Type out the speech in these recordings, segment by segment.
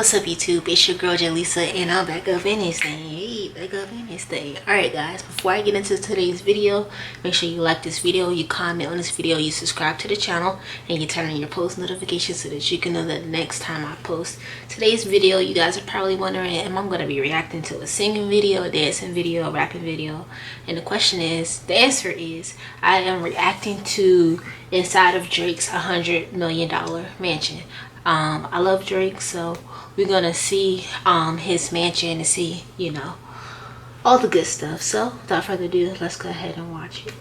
What's up YouTube? It's your girl Jalisa and I'm back up in this thing. Hey, back up in this thing. Alright guys, before I get into today's video, make sure you like this video, you comment on this video, you subscribe to the channel, and you turn on your post notifications so that you can know that next time I post today's video. You guys are probably wondering, am I going to be reacting to a singing video, a dancing video, a rapping video? And the answer is, I am reacting to inside of Drake's $100 million mansion. I love Drake, so we're gonna see his mansion and see, you know, all the good stuff. So without further ado, let's go ahead and watch it.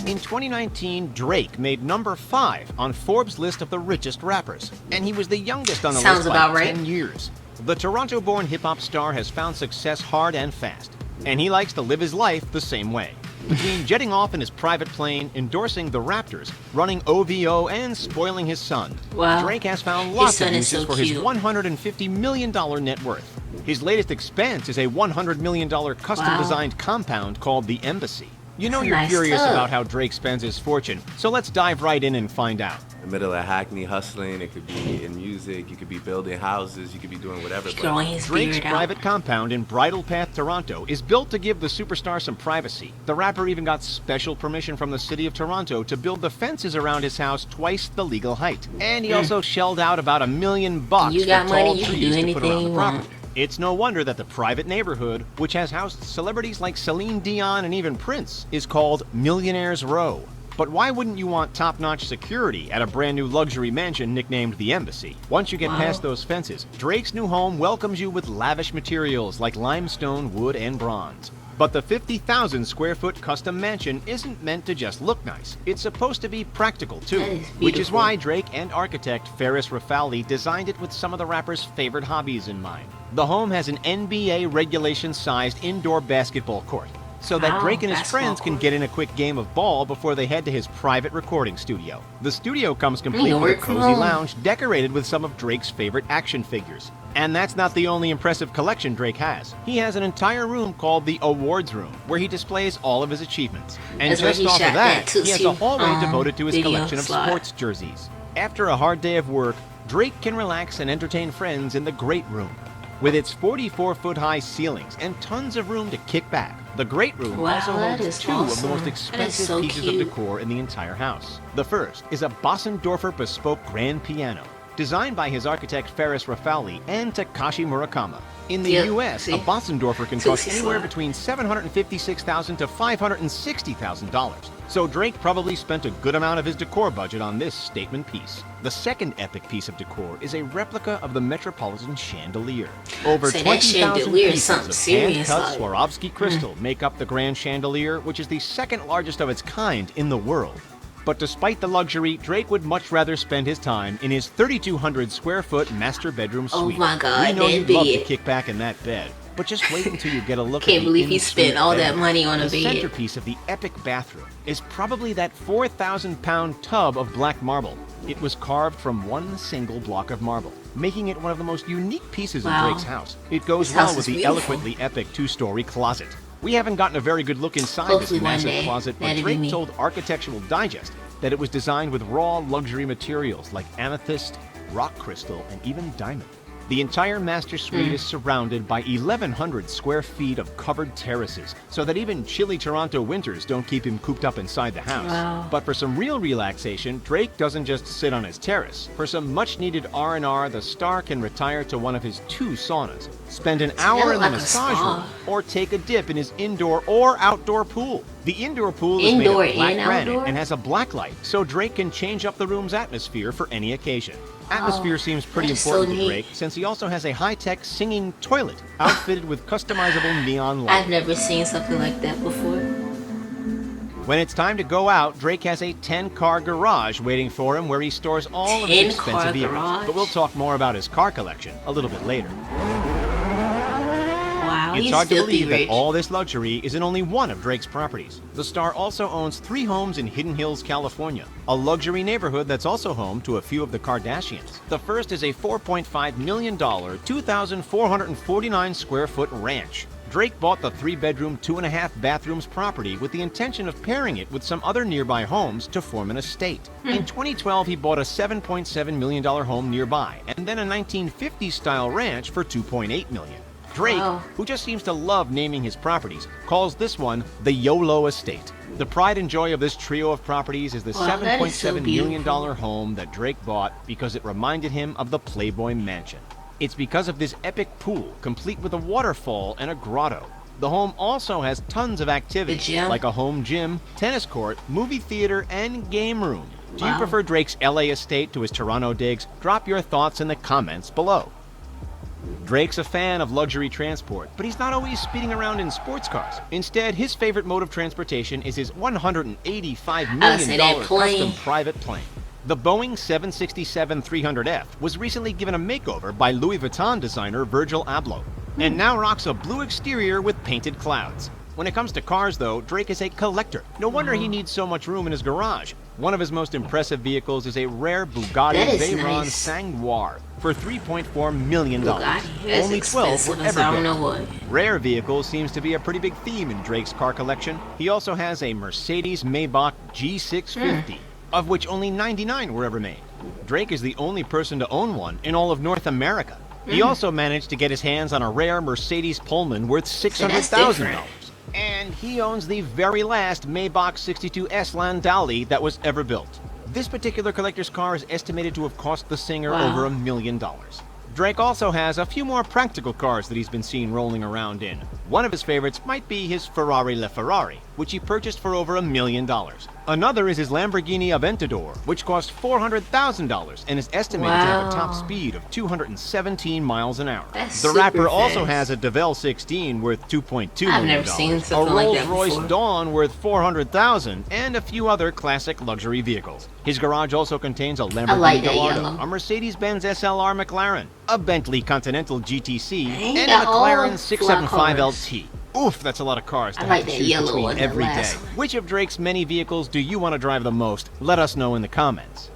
In 2019, Drake made number 5 on Forbes' list of the richest rappers, and he was the youngest on the list by 10 years. The Toronto-born hip-hop star has found success hard and fast, and he likes to live his life the same way. Between jetting off in his private plane, endorsing the Raptors, running OVO, and spoiling his son, Drake has found lots of uses for his $150 million net worth. His latest expense is a $100 million custom-designed compound called the Embassy. You know you're curious about how Drake spends his fortune, so let's dive right in and find out. In the middle of Hackney hustling, it could be in music, you could be building houses, you could be doing whatever. Drake's private compound in Bridle Path, Toronto is built to give the superstar some privacy. The rapper even got special permission from the city of Toronto to build the fences around his house twice the legal height. And he also shelled out about $1 million for tall trees to put around the property. It's no wonder that the private neighborhood, which has housed celebrities like Celine Dion and even Prince, is called Millionaire's Row. But why wouldn't you want top-notch security at a brand new luxury mansion nicknamed the Embassy? Once you get past those fences, Drake's new home welcomes you with lavish materials like limestone, wood, and bronze. But the 50,000 square foot custom mansion isn't meant to just look nice. It's supposed to be practical too, which is why Drake and architect FERRARI designed it with some of the rapper's favorite hobbies in mind. The home has an NBA regulation-sized indoor basketball court, so that Drake and his friends can get in a quick game of ball before they head to his private recording studio. The studio comes complete with a cozy lounge decorated with some of Drake's favorite action figures. And that's not the only impressive collection Drake has. He has an entire room called the Awards Room, where he displays all of his achievements. And just off of that, he has a hallway devoted to his collection of sports jerseys. After a hard day of work, Drake can relax and entertain friends in the Great Room. With its 44-foot-high ceilings and tons of room to kick back, the Great Room also holds 2 of the most expensive pieces of decor in the entire house. The first is a Bossendorfer bespoke grand piano, designed by his architect FERRARI and Takashi Murakami. In the US, a Bossendorfer can cost anywhere between $756,000 to $560,000. So Drake probably spent a good amount of his decor budget on this statement piece. The second epic piece of decor is a replica of the Metropolitan chandelier. Over 20,000 pieces of hand-cut Swarovski crystal make up the grand chandelier, which is the second largest of its kind in the world. But despite the luxury, Drake would much rather spend his time in his 3,200 square foot master bedroom suite. Oh my God, we know you'd love to kick back in that bed, but just wait until you get a look at the Can't believe he spent all that money on a bed. The centerpiece of the epic bathroom is probably that 4,000-pound tub of black marble. It was carved from one single block of marble, making it one of the most unique pieces of Drake's house. It goes well with the eloquently epic 2-story closet. We haven't gotten a very good look inside this massive closet, but Drake told Architectural Digest that it was designed with raw luxury materials like amethyst, rock crystal, and even diamond. The entire master suite is surrounded by 1,100 square feet of covered terraces, so that even chilly Toronto winters don't keep him cooped up inside the house. But for some real relaxation, Drake doesn't just sit on his terrace. For some much-needed R&R, the star can retire to one of his 2 saunas, spend an hour in the massage room, or take a dip in his indoor or outdoor pool. The indoor pool is made of black granite and has a black light, so Drake can change up the room's atmosphere for any occasion. Atmosphere seems pretty important to Drake, since he also has a high-tech singing toilet outfitted with customizable neon lights. I've never seen something like that before. When it's time to go out, Drake has a 10-car garage waiting for him where he stores all of his expensive vehicles. But we'll talk more about his car collection a little bit later. It's hard to believe that all this luxury is in only one of Drake's properties. The star also owns 3 homes in Hidden Hills, California, a luxury neighborhood that's also home to a few of the Kardashians. The first is a $4.5 million, 2,449 square foot ranch. Drake bought the 3-bedroom, 2.5 bathrooms property with the intention of pairing it with some other nearby homes to form an estate. In 2012, he bought a $7.7 million home nearby, and then a 1950s-style ranch for $2.8 million. Drake, who just seems to love naming his properties, calls this one the YOLO estate. The pride and joy of this trio of properties is the $7.7 million home that Drake bought because it reminded him of the Playboy Mansion. It's because of this epic pool, complete with a waterfall and a grotto. The home also has tons of activities, like a home gym, tennis court, movie theater, and game room. Do you prefer Drake's LA estate to his Toronto digs? Drop your thoughts in the comments below. Drake's a fan of luxury transport, but he's not always speeding around in sports cars. Instead, his favorite mode of transportation is his $185 million custom private plane. The Boeing 767-300F was recently given a makeover by Louis Vuitton designer Virgil Abloh, and now rocks a blue exterior with painted clouds. When it comes to cars, though, Drake is a collector. No wonder he needs so much room in his garage. One of his most impressive vehicles is a rare Bugatti VEYRON SANC for $3.4 million. Only 12 were ever built. Rare vehicles seems to be a pretty big theme in Drake's car collection. He also has a Mercedes-Maybach G650. Of which only 99 were ever made. Drake is the only person to own one in all of North America. He also managed to get his hands on a rare Mercedes Pullman worth $600,000. And he owns the very last Maybach 62S Landaulet that was ever built. This particular collector's car is estimated to have cost the singer over $1 million. Drake also has a few more practical cars that he's been seen rolling around in. One of his favorites might be his Ferrari LaFerrari, which he purchased for over $1 million. Another is his Lamborghini Aventador, which cost $400,000 and is estimated to have a top speed of 217 miles an hour. The rapper also has a DeVille 16 worth $2.2 million, a Rolls-Royce Dawn worth $400,000, and a few other classic luxury vehicles. His garage also contains a Lamborghini Gallardo, a Mercedes-Benz SLR McLaren, a Bentley Continental GTC, and a McLaren 675 LT. Oof, that's a lot of cars to have to choose between every day. Which of Drake's many vehicles do you want to drive the most? Let us know in the comments.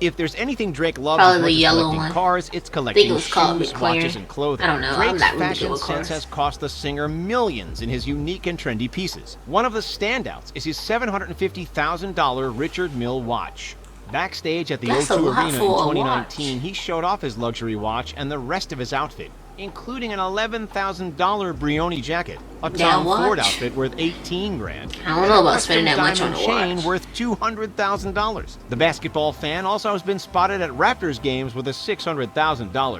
If there's anything Drake loves as much as collecting cars, it's collecting shoes, watches, and clothing. Drake's fashion sense has cost the singer millions in his unique and trendy pieces. One of the standouts is his $750,000 Richard Mille watch. Backstage at the O2 Arena in 2019, he showed off his luxury watch and the rest of his outfit, including an $11,000 Brioni jacket, a Tom Ford outfit worth $18,000, I don't know about spending that much on a chain worth $200,000. The basketball fan also has been spotted at Raptors games with a $600,000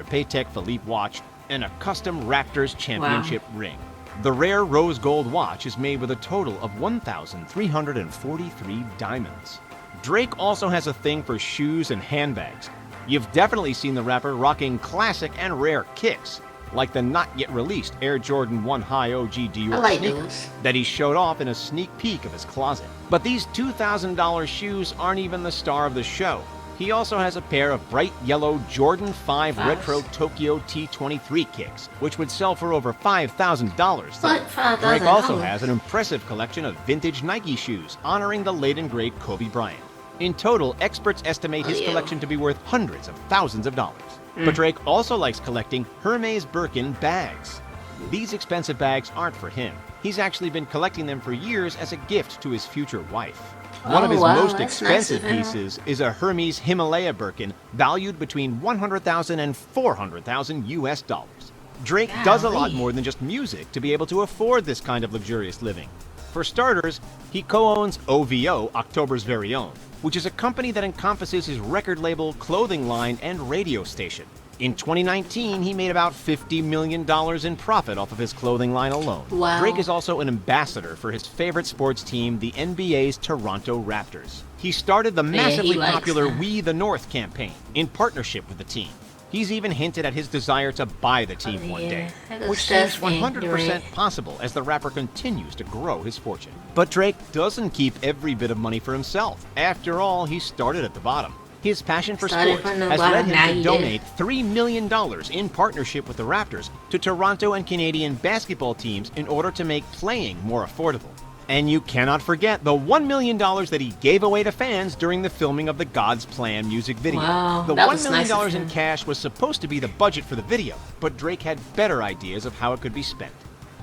Patek Philippe watch and a custom Raptors championship ring. The rare rose gold watch is made with a total of 1,343 diamonds. Drake also has a thing for shoes and handbags. You've definitely seen the rapper rocking classic and rare kicks, like the not-yet-released Air Jordan 1 High OG Dior sneakers that he showed off in a sneak peek of his closet. But these $2,000 shoes aren't even the star of the show. He also has a pair of bright yellow Jordan 5 Retro Tokyo T23 kicks, which would sell for over $5,000. Drake also has an impressive collection of vintage Nike shoes honoring the late and great Kobe Bryant. In total, experts estimate his collection to be worth hundreds of thousands of dollars. But Drake also likes collecting Hermes Birkin bags. These expensive bags aren't for him. He's actually been collecting them for years as a gift to his future wife. One of his most expensive pieces is a Hermes Himalaya Birkin valued between $100,000 and $400,000 US dollars. Drake does a lot more than just music to be able to afford this kind of luxurious living. For starters, he co-owns OVO, October's Very Own, which is a company that encompasses his record label, clothing line, and radio station. In 2019, he made about $50 million in profit off of his clothing line alone. Drake is also an ambassador for his favorite sports team, the NBA's Toronto Raptors. He started the massively popular We the North campaign in partnership with the team. He's even hinted at his desire to buy the team one day, which seems 100% possible as the rapper continues to grow his fortune. But Drake doesn't keep every bit of money for himself. After all, he started at the bottom. His passion for sports has led him to donate $3 million in partnership with the Raptors to Toronto and Canadian basketball teams in order to make playing more affordable. And you cannot forget the $1 million that he gave away to fans during the filming of the God's Plan music video. The $1 million in cash was supposed to be the budget for the video, but Drake had better ideas of how it could be spent.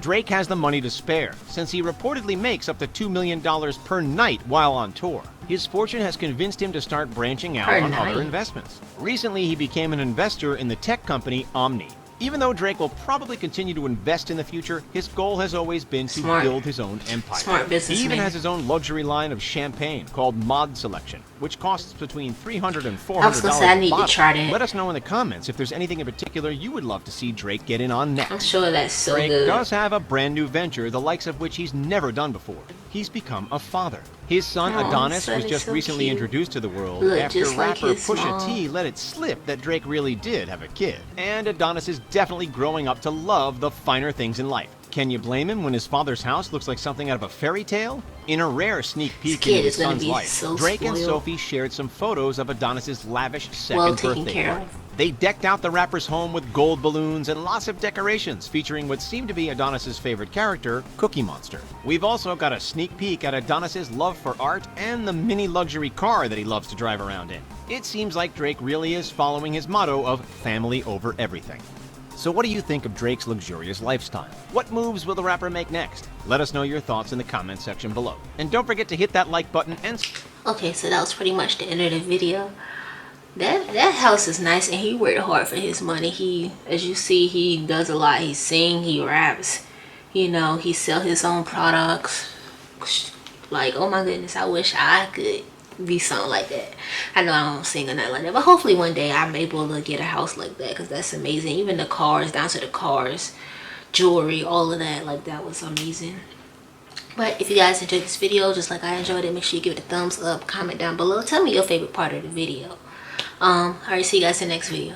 Drake has the money to spare, since he reportedly makes up to $2 million per night while on tour. His fortune has convinced him to start branching out on other investments. Recently, he became an investor in the tech company OMNI. Even though Drake will probably continue to invest in the future, his goal has always been to build his own empire. Smart businessman. He even has his own luxury line of champagne called Mod Selection, which costs between $300 and $400 I was gonna say, I need to try that. Let us know in the comments if there's anything in particular you would love to see Drake get in on next. I'm sure that's so Drake good. does have a brand new venture, the likes of which he's never done before. He's become a father. His son Adonis was just recently introduced to the world after rapper Pusha T let it slip that Drake really did have a kid. And Adonis is definitely growing up to love the finer things in life. Can you blame him when his father's house looks like something out of a fairy tale? In a rare sneak peek into his son's life, Drake and Sophie shared some photos of Adonis's lavish second birthday party. They decked out the rapper's home with gold balloons and lots of decorations featuring what seemed to be Adonis's favorite character, Cookie Monster. We've also got a sneak peek at Adonis's love for art and the mini luxury car that he loves to drive around in. It seems like Drake really is following his motto of family over everything. So what do you think of Drake's luxurious lifestyle? What moves will the rapper make next? Let us know your thoughts in the comment section below. And don't forget to hit that like button and... Okay, so that was pretty much the end of the video. That house is nice, and he worked hard for his money. He, as you see, he does a lot. He sings, he raps, you know, he sells his own products. Like, oh my goodness, I wish I could be something like that. I know I don't sing or nothing like that, but hopefully one day I'm able to get a house like that, because that's amazing. Even the cars, down to the cars, jewelry, all of that, like that was amazing. But if you guys enjoyed this video just like I enjoyed it, make sure you give it a thumbs up, comment down below, tell me your favorite part of the video. Alright, see you guys in the next video.